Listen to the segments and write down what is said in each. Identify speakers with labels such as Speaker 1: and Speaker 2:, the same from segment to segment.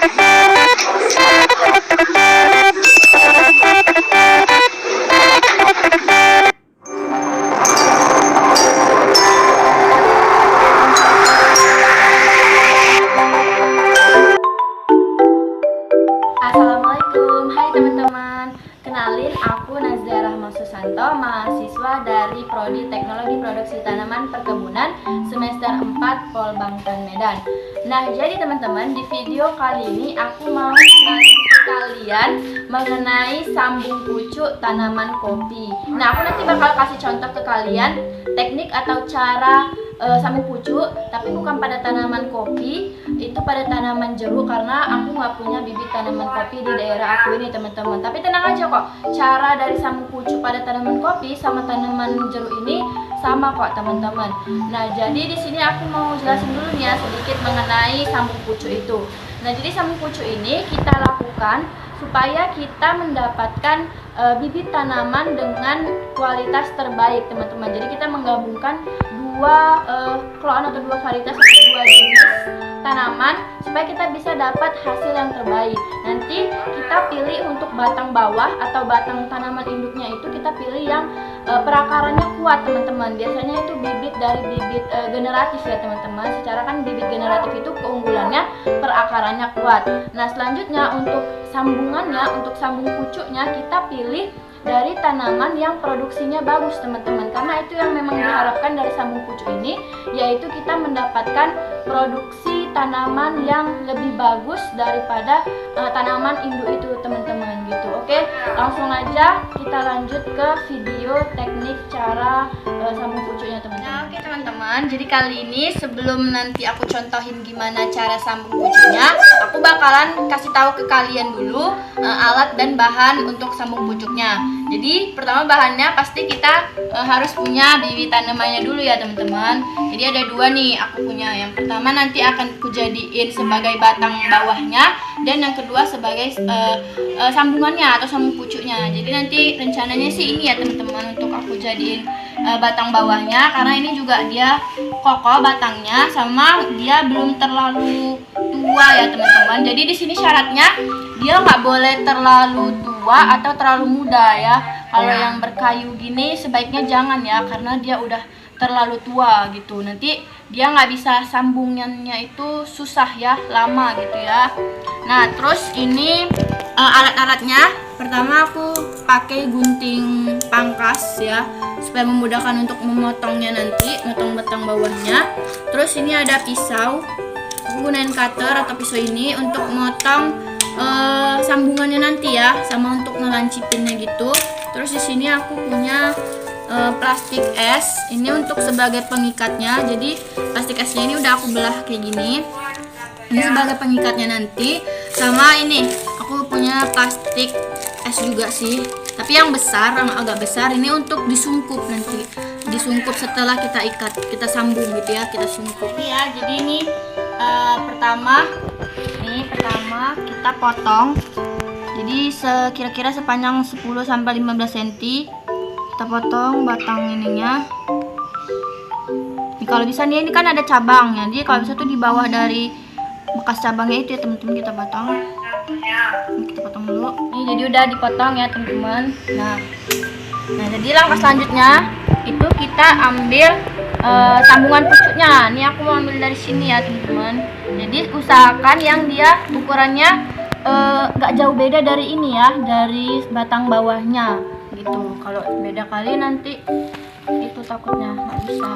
Speaker 1: Assalamualaikum, hai teman-teman. Kenalin, aku Nazda Rahma Susanto, mahasiswa dari Prodi Teknologi Produksi Tanaman Perkebunan semester 4 Polbangtan Medan. Nah, jadi teman-teman, di video kali ini aku mau ngasih ke kalian mengenai sambung pucuk tanaman kopi. Nah, aku nanti bakal kasih contoh ke kalian teknik atau cara sambung pucuk, tapi bukan pada tanaman kopi, itu pada tanaman jeruk, karena aku nggak punya bibit tanaman kopi di daerah aku ini teman-teman. Tapi tenang aja kok, cara dari sambung pucuk pada tanaman kopi sama tanaman jeruk ini sama kok teman-teman. Nah, jadi di sini aku mau jelasin dulu nih ya sedikit mengenai sambung pucuk itu. Nah, jadi sambung pucuk ini kita lakukan supaya kita mendapatkan bibit tanaman dengan kualitas terbaik teman-teman. Jadi kita menggabungkan dua kloan atau dua varietas atau dua jenis tanaman supaya kita bisa dapat hasil yang terbaik. Nanti kita pilih untuk batang bawah atau batang tanaman induknya itu kita pilih yang perakarannya kuat teman-teman. Biasanya itu bibit dari bibit generatif ya teman-teman. Secara kan bibit generatif itu keunggulannya perakarannya kuat. Nah, selanjutnya untuk sambungannya, untuk sambung pucuknya kita pilih dari tanaman yang produksinya bagus teman-teman, karena itu yang memang diharapkan dari sambung pucuk ini, yaitu kita mendapatkan produksi tanaman yang lebih bagus daripada tanaman induk itu teman-teman gitu. Oke, langsung aja kita lanjut ke video teknik cara sambung pucuknya teman-teman. Nah, oke teman-teman, jadi kali ini sebelum nanti aku contohin gimana cara sambung pucuknya, aku bakalan kasih tahu ke kalian dulu alat dan bahan untuk sambung pucuknya. Jadi pertama bahannya pasti kita harus punya bibit tanamannya dulu ya teman-teman. Jadi ada dua nih aku punya. Yang pertama nanti akan aku jadiin sebagai batang bawahnya, dan yang kedua sebagai sambungannya atau sambung pucuknya. Jadi nanti rencananya sih ini ya teman-teman, untuk aku jadiin batang bawahnya, karena ini juga dia kokoh batangnya, sama dia belum terlalu tua ya teman-teman. Jadi di sini syaratnya dia nggak boleh terlalu tua atau terlalu muda ya. Kalau yang berkayu gini sebaiknya jangan ya, karena dia udah terlalu tua gitu. Nanti dia nggak bisa sambungannya itu susah ya, lama gitu ya. Nah, terus ini alat-alatnya. Pertama aku pakai gunting pangkas ya, supaya memudahkan untuk memotongnya nanti, motong batang bawahnya. Terus ini ada pisau. Aku gunain cutter atau pisau ini untuk motong sambungannya nanti ya, sama untuk ngelancipinnya gitu. Terus di sini aku punya plastik es, ini untuk sebagai pengikatnya. Jadi plastik esnya ini udah aku belah kayak gini, ini sebagai pengikatnya nanti. Sama ini aku punya plastik es juga sih, tapi yang besar, yang agak besar, ini untuk disungkup nanti, disungkup setelah kita ikat, kita sambung gitu ya, kita sungkup ya. Jadi ini pertama kita potong. Jadi kira-kira sepanjang 10-15 cm kita potong batang ininya. Ini kalau bisa nih, ini kan ada cabangnya, jadi kalau bisa tuh di bawah dari bekas cabangnya itu ya teman-teman kita potong. Ini kita potong dulu. Ini jadi udah dipotong ya teman-teman. Nah jadi langkah selanjutnya itu kita ambil sambungan pucuknya. Ini aku mau ambil dari sini ya teman-teman. Jadi usahakan yang dia ukurannya gak jauh beda dari ini ya, dari batang bawahnya gitu. Kalau beda kali nanti itu takutnya nggak bisa.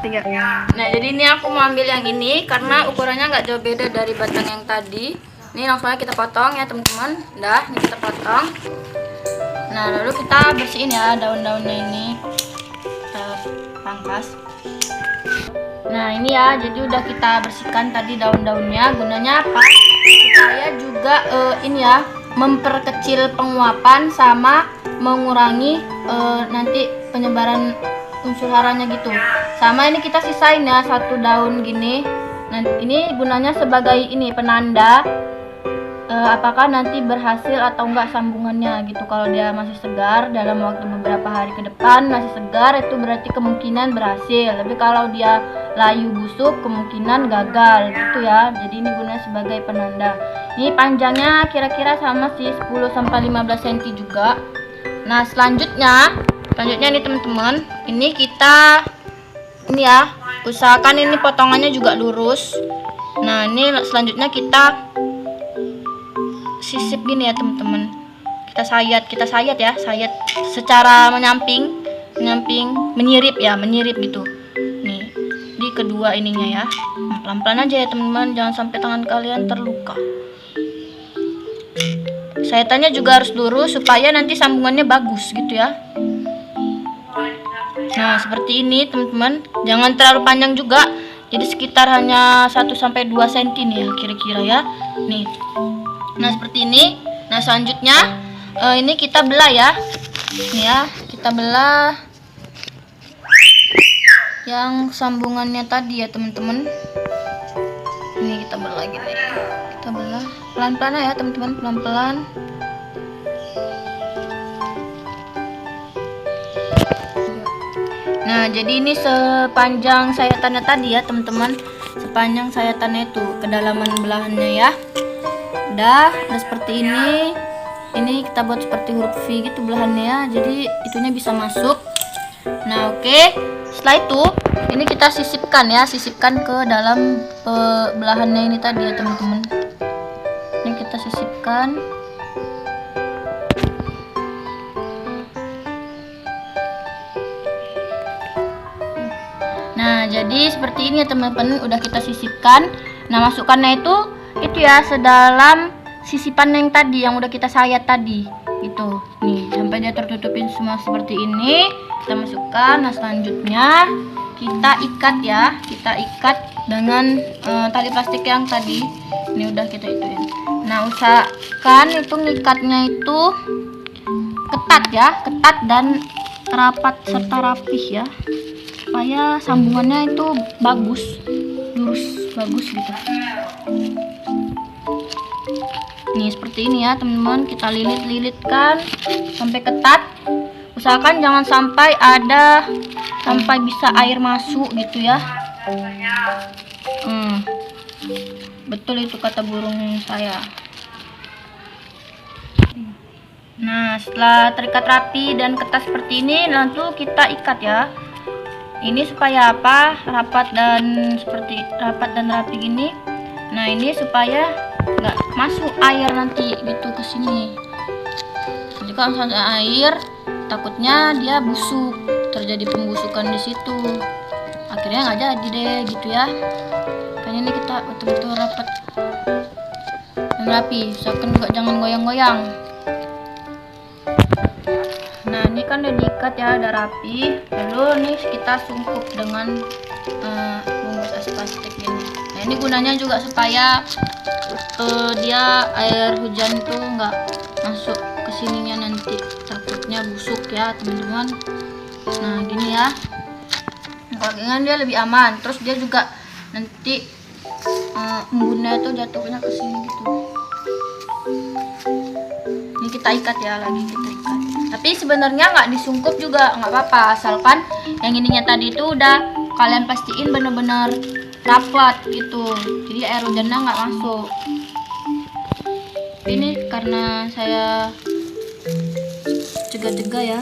Speaker 1: Nah, jadi ini aku mau ambil yang ini karena ukurannya nggak jauh beda dari batang yang tadi. Ini langsung aja kita potong ya teman-teman. Dah, ini kita potong. Nah, lalu kita bersihin ya daun-daunnya ini, kita pangkas. Nah, ini ya, jadi udah kita bersihkan tadi daun-daunnya. Gunanya apa? Supaya juga ini ya, memperkecil penguapan sama mengurangi nanti penyebaran unsur haranya gitu. Sama ini kita sisain ya satu daun gini. Nah, ini gunanya sebagai ini penanda apakah nanti berhasil atau enggak sambungannya gitu. Kalau dia masih segar dalam waktu beberapa hari ke depan masih segar, itu berarti kemungkinan berhasil. Tapi kalau dia layu busuk kemungkinan gagal gitu ya. Jadi ini guna sebagai penanda. Ini panjangnya kira-kira sama sih 10 sampai 15 cm juga. Nah, selanjutnya nih teman-teman, ini kita ya usahakan ini potongannya juga lurus. Nah, ini selanjutnya kita sisip gini ya teman-teman. Kita sayat ya, sayat secara menyamping, menyirip gitu. Nih, di kedua ininya ya. Pelan-pelan aja ya teman-teman, jangan sampai tangan kalian terluka. Sayatannya juga harus lurus supaya nanti sambungannya bagus gitu ya. Nah, seperti ini teman-teman. Jangan terlalu panjang juga. Jadi sekitar hanya 1 sampai 2 cm nih ya kira-kira ya. Nih. Nah, seperti ini. Nah, selanjutnya ini kita belah ya. Nih ya, kita belah yang sambungannya tadi ya teman-teman. Ini kita belah gini. Kita belah pelan-pelan ya teman-teman, pelan-pelan. Nah, jadi ini sepanjang sayatannya tadi ya teman-teman, sepanjang sayatannya itu kedalaman belahannya ya. Udah seperti ini. Ini kita buat seperti huruf V gitu belahannya ya, jadi itunya bisa masuk. Nah, oke. Setelah itu ini kita sisipkan ke dalam belahannya ini tadi ya teman-teman. Ini kita sisipkan. Nah, jadi seperti ini ya teman-teman, udah kita sisipkan. Nah, masukkannya itu ya sedalam sisipan yang tadi yang udah kita sayat tadi gitu. Nih, sampai dia tertutupin semua seperti ini. Kita masukkan. Nah, selanjutnya kita ikat dengan tali plastik yang tadi. Ini udah kita ituin. Nah, usahakan itu ngikatnya itu ketat dan rapat serta rapih ya, supaya sambungannya itu lurus bagus gitu. Nih, seperti ini ya teman-teman, kita lilitkan sampai ketat. Usahakan jangan sampai bisa air masuk gitu ya. Betul itu kata burung saya. Nah, setelah terikat rapi dan ketat seperti ini, lalu kita ikat ya. Ini supaya apa? Rapat dan rapi gini. Nah, ini supaya nggak masuk air nanti gitu ke sini. Jadi kalau misalnya air, takutnya dia busuk, terjadi pembusukan di situ. Akhirnya nggak jadi deh gitu ya. Kayaknya ini kita betul-betul rapat dan rapi. Usahakan juga jangan goyang-goyang. Nah, ini kan udah diikat ya, udah rapi. Lalu nih kita sungkup dengan bungkus es plastik ini. Nah, ini gunanya juga supaya dia air hujan tuh nggak masuk ke sininya nanti, takutnya busuk ya teman-teman. Nah, gini ya. Kalau dengan dia lebih aman. Terus dia juga nanti embunnya tuh jatuhnya ke sini gitu. Ini kita ikat ya, lagi kita ikat. Tapi sebenarnya nggak disungkup juga nggak apa-apa, asalkan yang ininya tadi itu udah kalian pastiin bener-bener rapat gitu, jadi air hujannya nggak masuk. Ini karena saya jaga-jaga ya,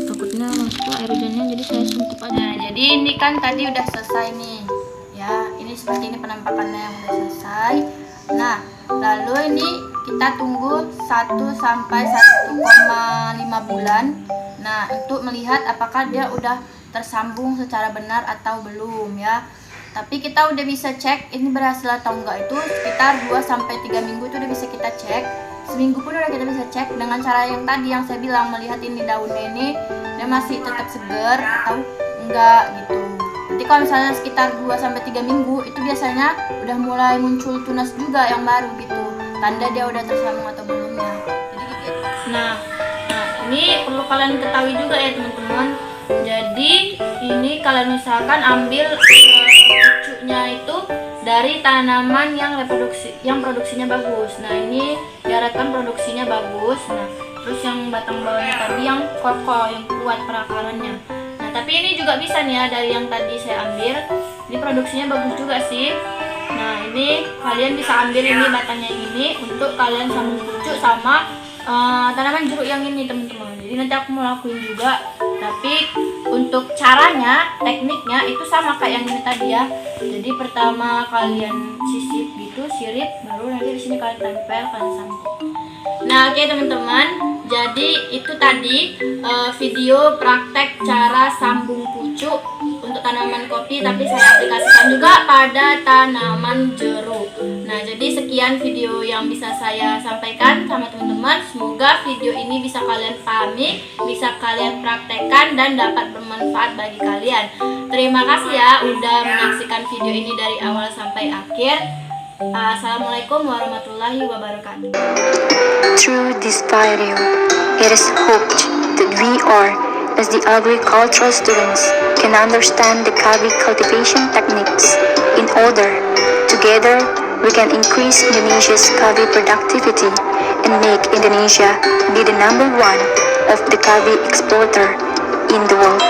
Speaker 1: takutnya masuk air hujannya, jadi saya sungkup aja. Nah, jadi ini kan tadi udah selesai nih ya, ini seperti ini penampakannya yang udah selesai. Nah, lalu ini kita tunggu 1 sampai 1,5 bulan. Nah, untuk melihat apakah dia udah tersambung secara benar atau belum ya. Tapi kita udah bisa cek ini berhasil atau enggak itu sekitar 2 sampai 3 minggu itu udah bisa kita cek. Seminggu pun udah kita bisa cek dengan cara yang tadi yang saya bilang, melihat ini daunnya ini dia masih tetap segar atau enggak gitu. Nanti kalau misalnya sekitar 2 sampai 3 minggu itu biasanya udah mulai muncul tunas juga yang baru gitu. Tanda dia udah tersambung atau belum ya. Jadi gitu. Nah, ini perlu kalian ketahui juga ya teman-teman. Jadi ini kalian usahakan ambil cucunya itu dari tanaman yang produksinya bagus. Nah, ini diharapkan produksinya bagus. Nah, terus yang batang bawahnya tadi yang kokoh, yang kuat perakarannya. Nah, tapi ini juga bisa nih ya dari yang tadi saya ambil. Ini produksinya bagus juga sih. Nah, ini kalian bisa ambil ini batangnya ini untuk kalian sambung pucuk sama tanaman jeruk yang ini teman-teman. Jadi nanti aku mau lakuin juga, tapi untuk caranya, tekniknya itu sama kayak yang ini tadi ya. Jadi pertama kalian sirip, baru nanti di sini kalian tempel, kalian sambung. Nah, oke teman-teman, jadi itu tadi video praktek cara sambung pucuk untuk tanaman kopi, tapi saya aplikasikan juga pada tanaman jeruk. Nah, jadi sekian video yang bisa saya sampaikan sama teman-teman. Semoga video ini bisa kalian pahami, bisa kalian praktekkan dan dapat bermanfaat bagi kalian. Terima kasih ya udah menyaksikan video ini dari awal sampai akhir. Assalamualaikum warahmatullahi wabarakatuh.
Speaker 2: Through this video, it is hoped that we are, as the agricultural students, can understand the coffee cultivation techniques. In order, together, we can increase Indonesia's coffee productivity and make Indonesia be the #1 of the coffee exporter in the world.